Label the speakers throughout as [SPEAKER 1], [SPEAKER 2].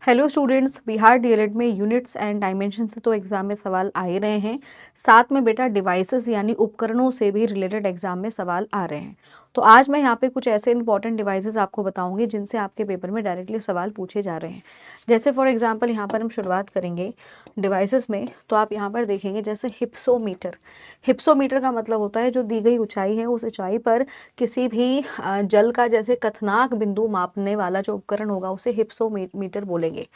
[SPEAKER 1] Hello students, Bihar DElEd में units and dimension से तो एग्जाम में सवाल आ ही रहे हैं। साथ में बेटा डिवाइसेस यानी उपकरणों से भी रिलेटेड एग्जाम में सवाल आ रहे हैं। तो आज मैं यहाँ पे कुछ ऐसे इंपॉर्टेंट डिवाइसेस आपको बताऊंगी जिनसे आपके पेपर में डायरेक्टली सवाल पूछे जा रहे हैं। जैसे फॉर एग्जांपल यहाँ पर हम शुरुआत करेंगे डिवाइसेस में, तो आप यहाँ पर देखेंगे जैसे हिप्सोमीटर। हिप्सोमीटर का मतलब होता है जो दी गई ऊंचाई है उस ऊंचाई पर किसी भी जल का जैसे कथनाक बिंदु मापने वाला जो उपकरण होगा उसे हिप्सोमीटर बोलेंगे।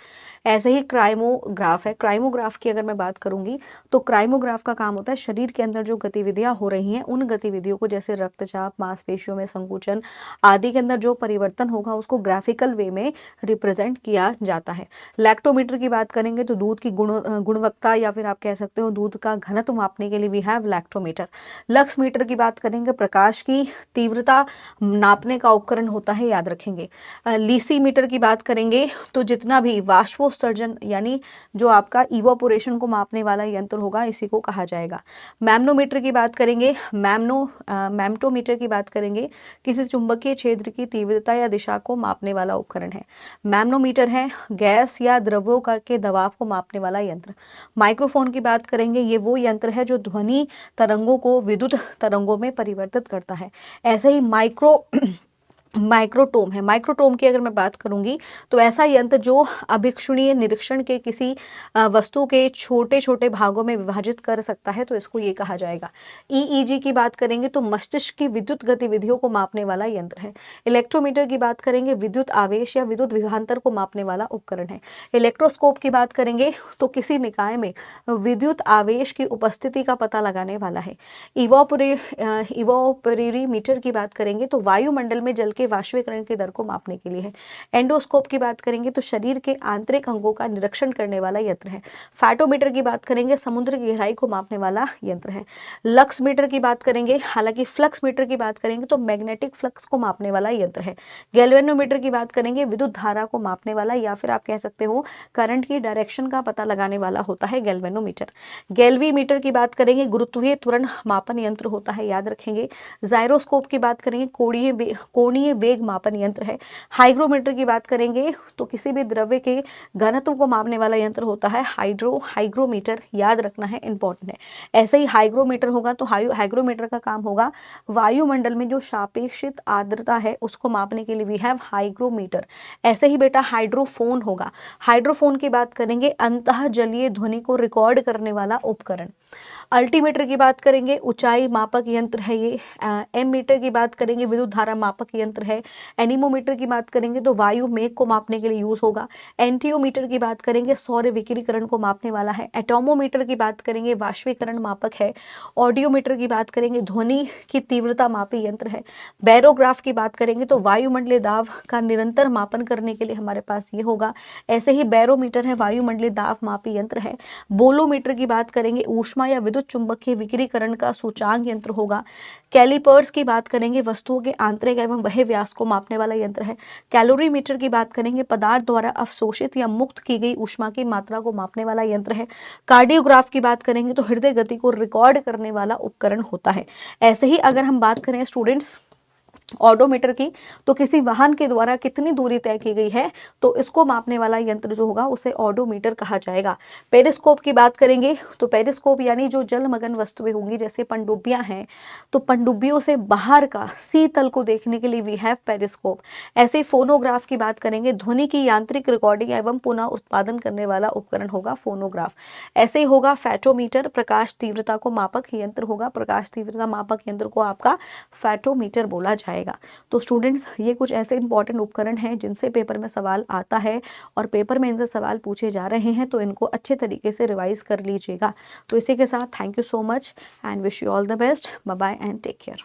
[SPEAKER 1] ऐसे ही क्राइमोग्राफ है। क्राइमोग्राफ की अगर मैं बात करूंगी तो क्राइमोग्राफ का काम होता है शरीर के अंदर जो गतिविधियां हो रही हैं उन गतिविधियों को, जैसे रक्तचाप, मांसपेशियों में संकुचन आदि के अंदर जो परिवर्तन होगा उसको ग्राफिकल वे में रिप्रेजेंट किया जाता है। लैक्टोमीटर की बात करेंगे तो दूध की गुणवत्ता या फिर आप कह सकते हो दूध का घनत्व मापने के लिए we have lactometer. Lux meter की बात करेंगे, प्रकाश की तीव्रता नापने का उपकरण होता है, याद रखेंगे। लीसीमीटर की बात करेंगे तो जितना भी वाष्पोत्सर्जन यानी जो आपका इवापोरेशन को मापने वाला यंत्र होगा इसी को कहा जाएगा। मैग्नोमीटर की बात करेंगे, मैग्नेटोमीटर की बात करेंगे, किसी चुंबकीय क्षेत्र की तीव्रता या दिशा को मापने वाला उपकरण है। मैग्नोमीटर है गैस या द्रव्यों का के दबाव को मापने वाला यंत्र। माइक्रोफोन की बात करेंगे, ये वो यंत्र है जो ध्वनि तरंगों को विद्युत तरंगों में परिवर्तित करता है। ऐसे ही माइक्रोटोम है। माइक्रोटोम की अगर मैं बात करूंगी तो ऐसा यंत्र जो अभिक्षुणीय निरीक्षण के किसी वस्तु के छोटे छोटे भागों में विभाजित कर सकता है, तो इसको ये कहा जाएगा। ईईजी की बात करेंगे तो मस्तिष्क की विद्युत गतिविधियों को मापने वाला यंत्र है। इलेक्ट्रोमीटर की बात करेंगे, विद्युत आवेश या विद्युत विभवांतर को मापने वाला उपकरण है। इलेक्ट्रोस्कोप की बात करेंगे तो किसी निकाय में विद्युत आवेश की उपस्थिति का पता लगाने वाला है। इवोपरेरीमीटर की बात करेंगे तो वायुमंडल में जल के वाष्पीकरण की दर को मापने के लिए है। एंडोस्कोप की बात करेंगे तो शरीर के आंतरिक अंगों का निरीक्षण करने वाला यंत्र है। फाटोमीटर की बात करेंगे, समुद्र की गहराई को मापने वाला यंत्र है। लक्स मीटर की बात करेंगे, हालांकि फ्लक्स मीटर की बात करेंगे तो मैग्नेटिक फ्लक्स को मापने वाला यंत्र है। गैल्वेनोमीटर की बात करेंगे, विद्युत धारा को मापने वाला या फिर आप कह सकते हो करंट की डायरेक्शन का पता लगाने वाला होता है गैल्वेनोमीटर। गैल्वीमीटर की बात करेंगे, गुरुत्वीय त्वरण मापन यंत्र होता है, याद रखेंगे। जाइरोस्कोप की बात करेंगे, कोणीय वेग मापन यंत्र है। हाइग्रोमीटर की बात करेंगे तो किसी भी द्रव्य के घनत्व को मापने वाला यंत्र होता है हाइग्रोमीटर, याद रखना है, इंपॉर्टेंट है। ऐसे ही हाइग्रोमीटर होगा तो हाइग्रोमीटर का काम होगा वायुमंडल में जो सापेक्षित आर्द्रता है उसको मापने के लिए वी हैव हाइग्रोमीटर। ऐसे ही बेटा हाइड्रोफोन होगा। हाइड्रोफोन की बात करेंगे, अंतः जलीय ध्वनि को रिकॉर्ड करने वाला उपकरण। अल्टीमीटर की बात करेंगे, ऊंचाई मापक यंत्र है ये। एम मीटर की बात करेंगे, विद्युत धारा मापक यंत्र है। एनीमोमीटर की बात करेंगे तो वायु मेघ को मापने के लिए यूज होगा। एंटियोमीटर की बात करेंगे, सौर विकिरण को मापने वाला है। एटोमोमीटर की बात करेंगे, वाष्पीकरण मापक है। ऑडियोमीटर की बात करेंगे, ध्वनि की तीव्रता मापी यंत्र है। बैरोग्राफ की बात करेंगे तो वायुमंडलीय दाब का निरंतर मापन करने के लिए हमारे पास ये होगा। ऐसे ही बैरोमीटर है, वायुमंडलीय दाब मापी यंत्र है। बोलोमीटर की बात करेंगे, ऊष्मा या विद्युत चुंबकीय विकिरीकरण का सूचांक यंत्र होगा। कैलिपर्स की बात करेंगे, वस्तुओं के आंतरिक एवं बाह्य व्यास को मापने वाला यंत्र है। कैलोरीमीटर की बात करेंगे, पदार्थ द्वारा अवशोषित या मुक्त की गई ऊष्मा की मात्रा को मापने वाला यंत्र है। कार्डियोग्राफ की बात करेंगे तो हृदय गति को रिकॉर्ड करने वाला उपकरण होता है। ऐसे ही अगर हम बात करें स्टूडेंट्स ऑडोमीटर की, तो किसी वाहन के द्वारा कितनी दूरी तय की गई है तो इसको मापने वाला यंत्र जो होगा उसे ऑडोमीटर कहा जाएगा। पेरिस्कोप की बात करेंगे तो पेरिस्कोप यानी जो जलमग्न वस्तुएं होंगी जैसे पनडुब्बियां हैं, तो पनडुब्बियों से बाहर का सी तल को देखने के लिए वी हैव पेरिस्कोप। ऐसे फोनोग्राफ की बात करेंगे, ध्वनि की यांत्रिक रिकॉर्डिंग एवं पुनः उत्पादन करने वाला उपकरण होगा फोनोग्राफ। ऐसे ही होगा फैटोमीटर, प्रकाश तीव्रता को मापक यंत्र होगा। प्रकाश तीव्रता मापक यंत्र को आपका फैटोमीटर बोला जाएगा। तो स्टूडेंट्स, ये कुछ ऐसे इंपॉर्टेंट उपकरण हैं जिनसे पेपर में सवाल आता है और पेपर में इनसे सवाल पूछे जा रहे हैं, तो इनको अच्छे तरीके से रिवाइज कर लीजिएगा। तो इसी के साथ thank you so much and wish you all the best. Bye bye and take care.